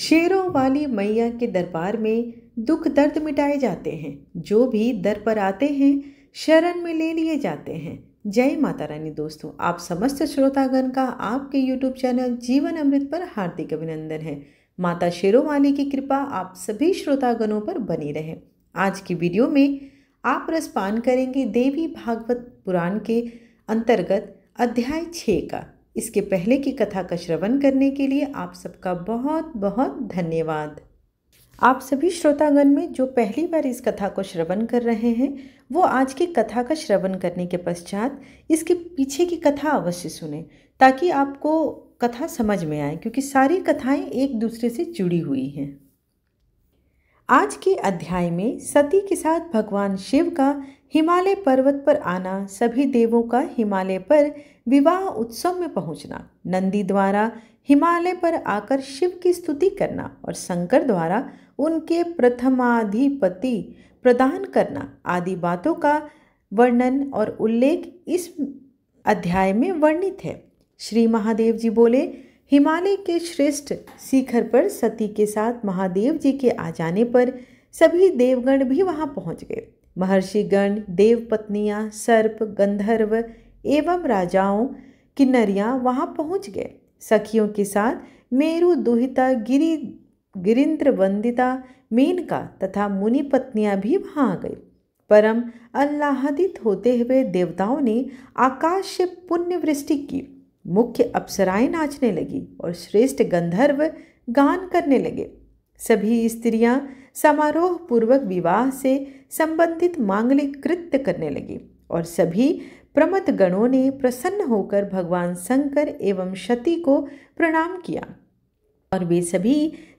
शेरों वाली मैया के दरबार में दुख दर्द मिटाए जाते हैं। जो भी दर पर आते हैं शरण में ले लिए जाते हैं। जय माता रानी। दोस्तों, आप समस्त श्रोतागण का आपके YouTube चैनल जीवन अमृत पर हार्दिक अभिनंदन है। माता शेरों वाली की कृपा आप सभी श्रोतागणों पर बनी रहे। आज की वीडियो में आप रसपान करेंगे देवी भागवत पुराण के अंतर्गत अध्याय 6 का। इसके पहले की कथा का श्रवण करने के लिए आप सबका बहुत बहुत धन्यवाद। आप सभी श्रोतागण में जो पहली बार इस कथा को श्रवण कर रहे हैं वो आज की कथा का श्रवण करने के पश्चात इसके पीछे की कथा अवश्य सुने, ताकि आपको कथा समझ में आए, क्योंकि सारी कथाएं एक दूसरे से जुड़ी हुई हैं। आज के अध्याय में सती के साथ भगवान शिव का हिमालय पर्वत पर आना, सभी देवों का हिमालय पर विवाह उत्सव में पहुंचना, नंदी द्वारा हिमालय पर आकर शिव की स्तुति करना और शंकर द्वारा उनके प्रथमाधिपति प्रदान करना आदि बातों का वर्णन और उल्लेख इस अध्याय में वर्णित है। श्री महादेव जी बोले, हिमालय के श्रेष्ठ शिखर पर सती के साथ महादेव जी के आ जाने पर सभी देवगण भी वहां पहुंच गए। महर्षिगण, देव पत्नियां, सर्प, गंधर्व एवं राजाओं, किन्नरियां वहां पहुंच गए। सखियों के साथ मेरु दुहिता, गिरिंद्र वंदिता मेनका तथा मुनि पत्नियां भी वहां आ गई। परम आह्लादित होते हुए देवताओं ने आकाश से पुण्य वृष्टि की। मुख्य अप्सराएं नाचने लगी और श्रेष्ठ गंधर्व गान करने लगे। सभी स्त्रियां समारोह पूर्वक विवाह से संबंधित मांगलिक कृत्य करने लगी और सभी प्रमथ गणों ने प्रसन्न होकर भगवान शंकर एवं सती को प्रणाम किया और वे सभी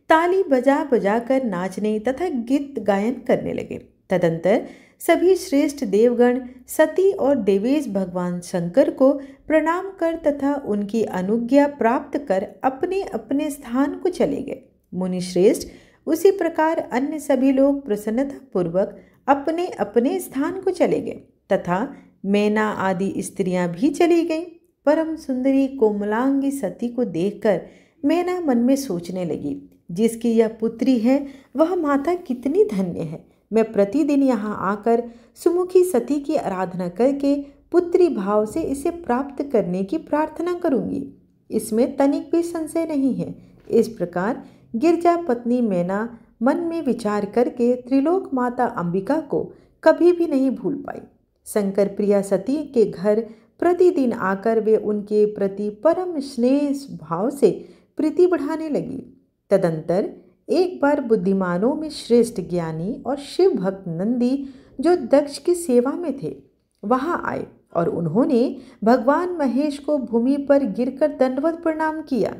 ताली बजा बजा कर नाचने तथा गीत गायन करने लगे। तदंतर सभी श्रेष्ठ देवगण सती और देवेश भगवान शंकर को प्रणाम कर तथा उनकी अनुज्ञा प्राप्त कर अपने अपने स्थान को चले गए। मुनि श्रेष्ठ उसी प्रकार अन्य सभी लोग प्रसन्नता पूर्वक अपने अपने स्थान को चले गए तथा मैना आदि स्त्रियां भी चली गईं। परम सुंदरी कोमलांगी सती को देखकर मैना मन में सोचने लगी, जिसकी यह पुत्री है वह माता कितनी धन्य है। मैं प्रतिदिन यहाँ आकर सुमुखी सती की आराधना करके पुत्री भाव से इसे प्राप्त करने की प्रार्थना करूँगी, इसमें तनिक भी संशय नहीं है। इस प्रकार गिरजा पत्नी मैना मन में विचार करके त्रिलोक माता अंबिका को कभी भी नहीं भूल पाई। शंकर प्रिया सती के घर प्रतिदिन आकर वे उनके प्रति परम स्नेह भाव से प्रीति बढ़ाने लगी। तदंतर एक बार बुद्धिमानों में श्रेष्ठ ज्ञानी और शिव भक्त नंदी, जो दक्ष की सेवा में थे, वहां आए और उन्होंने भगवान महेश को भूमि पर गिरकर दंडवत प्रणाम किया।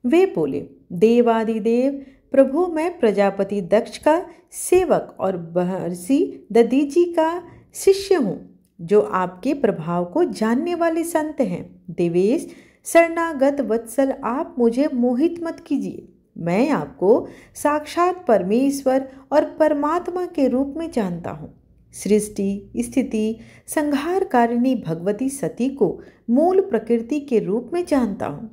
वे बोले, देवादिदेव प्रभु, मैं प्रजापति दक्ष का सेवक और महर्षि दधीचि का शिष्य हूँ, जो आपके प्रभाव को जानने वाले संत हैं। देवेश शरणागत वत्सल, आप मुझे मोहित मत कीजिए। मैं आपको साक्षात परमेश्वर और परमात्मा के रूप में जानता हूँ। सृष्टि, स्थिति, संहारकारिणी भगवती सती को मूल प्रकृति के रूप में जानता हूँ।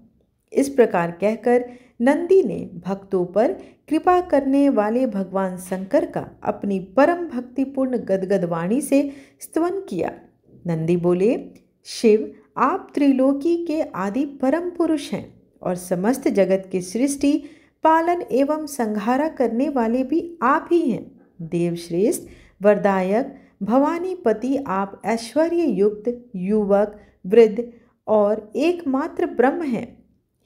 इस प्रकार कहकर नंदी ने भक्तों पर कृपा करने वाले भगवान शंकर का अपनी परम भक्तिपूर्ण गदगद वाणी से स्तवन किया। नंदी बोले, शिव, आप त्रिलोकी के आदि परम पुरुष हैं और समस्त जगत की सृष्टि, पालन एवं संहारा करने वाले भी आप ही हैं। देवश्रेष्ठ, वरदायक, भवानीपति, आप ऐश्वर्य युक्त, युवक, वृद्ध और एकमात्र ब्रह्म हैं।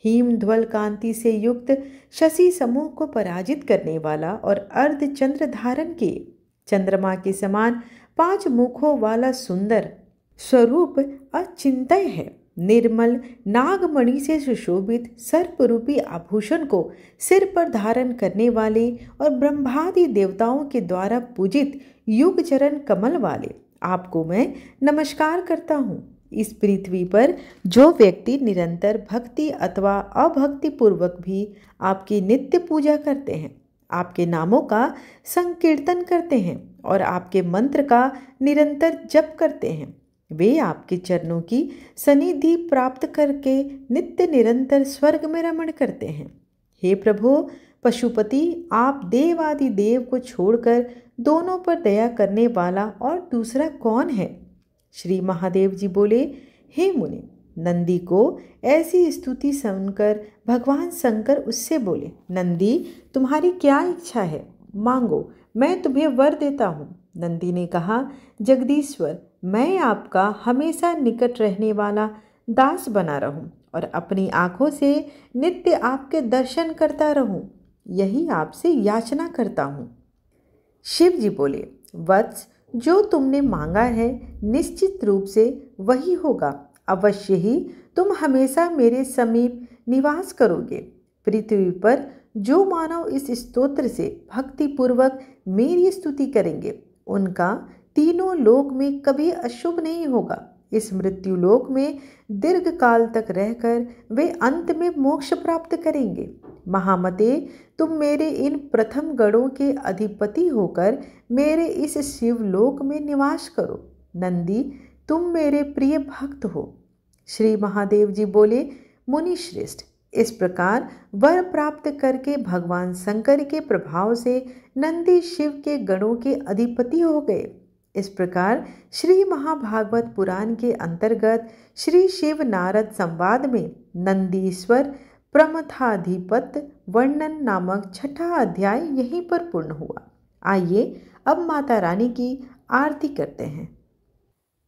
हिमध्वल कांति से युक्त शशि समूह को पराजित करने वाला और अर्ध चंद्र धारण किए, चंद्रमा के समान 5 मुखों वाला सुंदर स्वरूप अचिंत्य है। निर्मल नागमणि से सुशोभित सर्परूपी आभूषण को सिर पर धारण करने वाले और ब्रह्मादि देवताओं के द्वारा पूजित युग चरण कमल वाले आपको मैं नमस्कार करता हूँ। इस पृथ्वी पर जो व्यक्ति निरंतर भक्ति अथवा अभक्ति पूर्वक भी आपकी नित्य पूजा करते हैं, आपके नामों का संकीर्तन करते हैं और आपके मंत्र का निरंतर जप करते हैं, वे आपके चरणों की सनिधि प्राप्त करके नित्य निरंतर स्वर्ग में रमण करते हैं। हे प्रभु, पशुपति, आप देवादि देव को छोड़कर दोनों पर दया करने वाला और दूसरा कौन है? श्री महादेव जी बोले, हे मुनि, नंदी को ऐसी स्तुति सुनकर भगवान शंकर उससे बोले, नंदी, तुम्हारी क्या इच्छा है? मांगो, मैं तुम्हें वर देता हूँ। नंदी ने कहा, जगदीश्वर, मैं आपका हमेशा निकट रहने वाला दास बना रहूं और अपनी आँखों से नित्य आपके दर्शन करता रहूं, यही आपसे याचना करता हूँ। शिव जी बोले, वत्स, जो तुमने मांगा है निश्चित रूप से वही होगा। अवश्य ही तुम हमेशा मेरे समीप निवास करोगे। पृथ्वी पर जो मानव इस स्तोत्र से भक्तिपूर्वक मेरी स्तुति करेंगे, उनका तीनों लोक में कभी अशुभ नहीं होगा। इस मृत्यु लोक में दीर्घ काल तक रहकर वे अंत में मोक्ष प्राप्त करेंगे। महामते, तुम मेरे इन प्रथम गणों के अधिपति होकर मेरे इस शिवलोक में निवास करो। नंदी, तुम मेरे प्रिय भक्त हो। श्री महादेव जी बोले, मुनि श्रेष्ठ, इस प्रकार वर प्राप्त करके भगवान शंकर के प्रभाव से नंदी शिव के गणों के अधिपति हो गए। इस प्रकार श्री महाभागवत पुराण के अंतर्गत श्री शिव नारद संवाद में नंदीश्वर प्रमथाधिपत वर्णन नामक छठा अध्याय यहीं पर पूर्ण हुआ। आइए अब माता रानी की आरती करते हैं।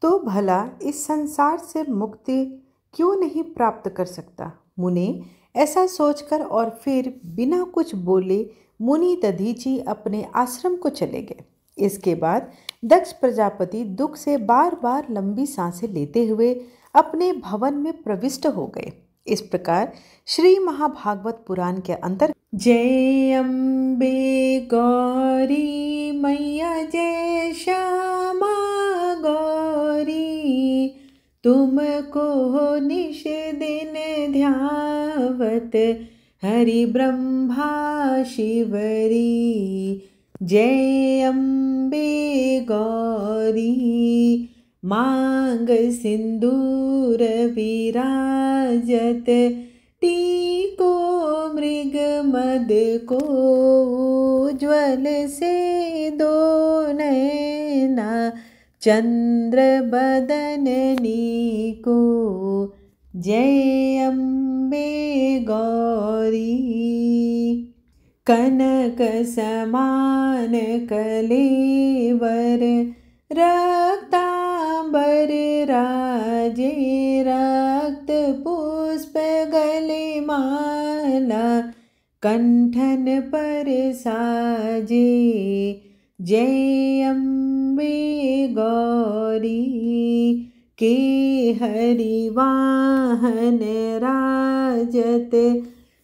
तो भला इस संसार से मुक्ति क्यों नहीं प्राप्त कर सकता? मुने ऐसा सोचकर और फिर बिना कुछ बोले मुनि दधीची अपने आश्रम को चले गए। इसके बाद दक्ष प्रजापति दुख से बार बार लंबी सांसें लेते हुए अपने भवन में प्रविष्ट हो गए। इस प्रकार श्री महाभागवत पुराण के अंतर जय अम्बे गौरी मैया, जय श्यामा गौरी, तुमको निश दिन ध्यावत हरि ब्रह्मा शिवरी। जय अम्बे गौरी, मांग सिंदूर विराजत, टीको मृग मद को, उज्ज्वल से दो नैना, चंद्र बदननी को। जय अम्बे गौरी, कनक समान कलेवर, रक्तांबर राजे, रक्त पुष्प गले माला, कंठन पर साजे। जय अम्बे गौरी, के हरि वाहन राजत,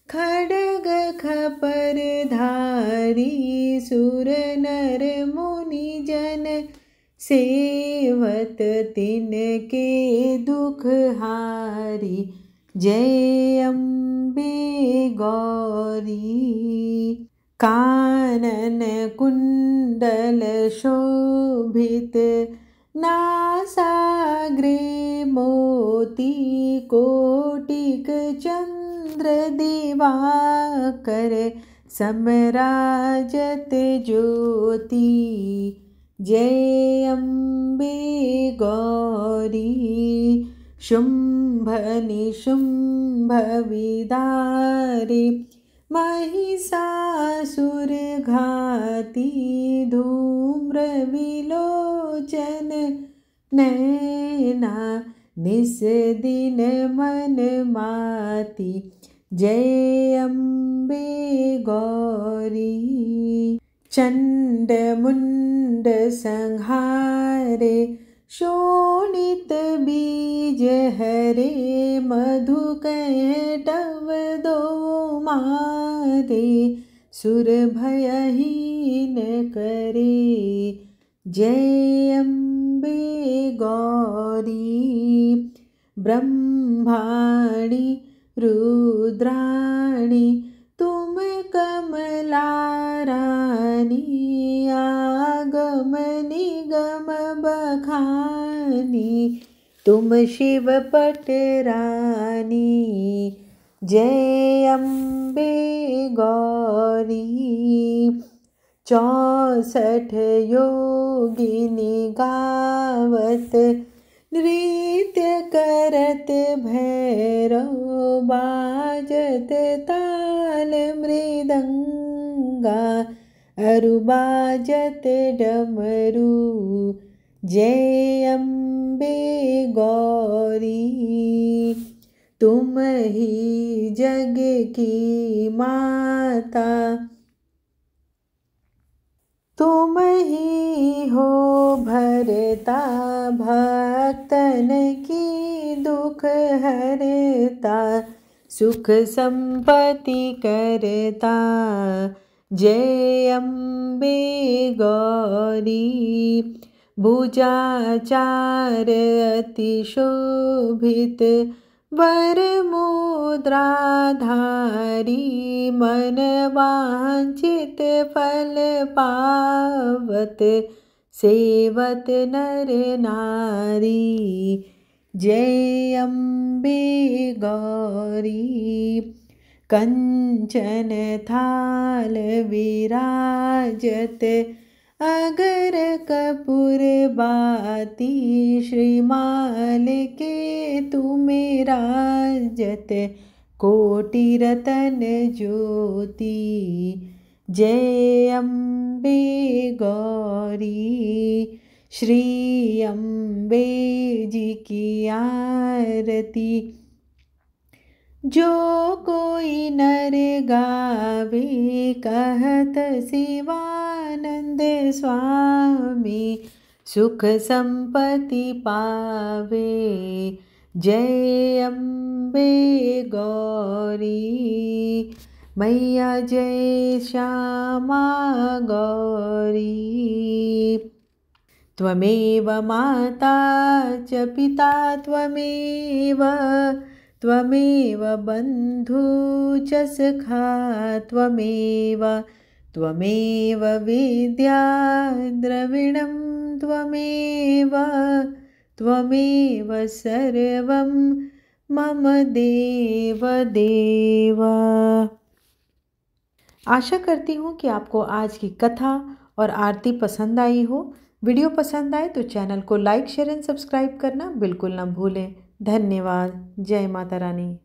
खड्ग खपर धारी, सुर नर मुनि जन सेवत, तिनके दुख हारी। जय अम्बे गौरी, कानन कुंडल शोभित, नासाग्रे मोती, कोटिक चंद्र दिवाकर, समराजत ज्योति। जय अम्बे गौरी, शुंभ निशुंभ विदारी, महिषासुर घाती, धूम्र विलोचन नैना, निस दिन मन माती। जय अम्बे गौरी, चंड मुंड संहारे, शोणित बीज हरे, मधु कैटव दो मारे, सुर भयहीन करे। जय अम्बे गौरी, ब्रह्माणी रुद्राणी, तुम कमला रानी, आगम निगम बखानी, तुम शिव पट रानी। जय अम्बे गौरी। 64 योगिनी गावत नृत्य करत भैरव बाजत ताल मृदंगा अरु बाजत डमरू। जय अम्बे गौरी तुम ही जग की माता, तुम ही हो भरता भक्तन की दुख हरता, सुख संपत्ति करता। जय अम्बे गौरी भुजाचार अति शोभित वर मुद्राधारी, मन वांछित फल पावत सेवत नर नारी। जय अम्बे गौरी कंचन थाल विराजत अगर कपूर बाती, श्रीमाल के तुम्हें राजत कोटि रतन ज्योति। जय अम्बे गौरी श्री अम्बे जी की आरती, जो कोई नर गावे कहत शिवानंद स्वामी, सुख संपत्ति पावे। जय अम्बे गौरी मैया जय श्यामा गौरी। त्वमेव माता च पिता त्वमेव, त्वमेव बन्धु च सखा त्वमेव, त्वमेव विद्या द्रविणं त्वमेव, त्वमेव सर्वं मम देव देव। आशा करती हूँ कि आपको आज की कथा और आरती पसंद आई हो। वीडियो पसंद आए तो चैनल को लाइक शेयर एंड सब्सक्राइब करना बिल्कुल ना भूलें। धन्यवाद। जय माता रानी।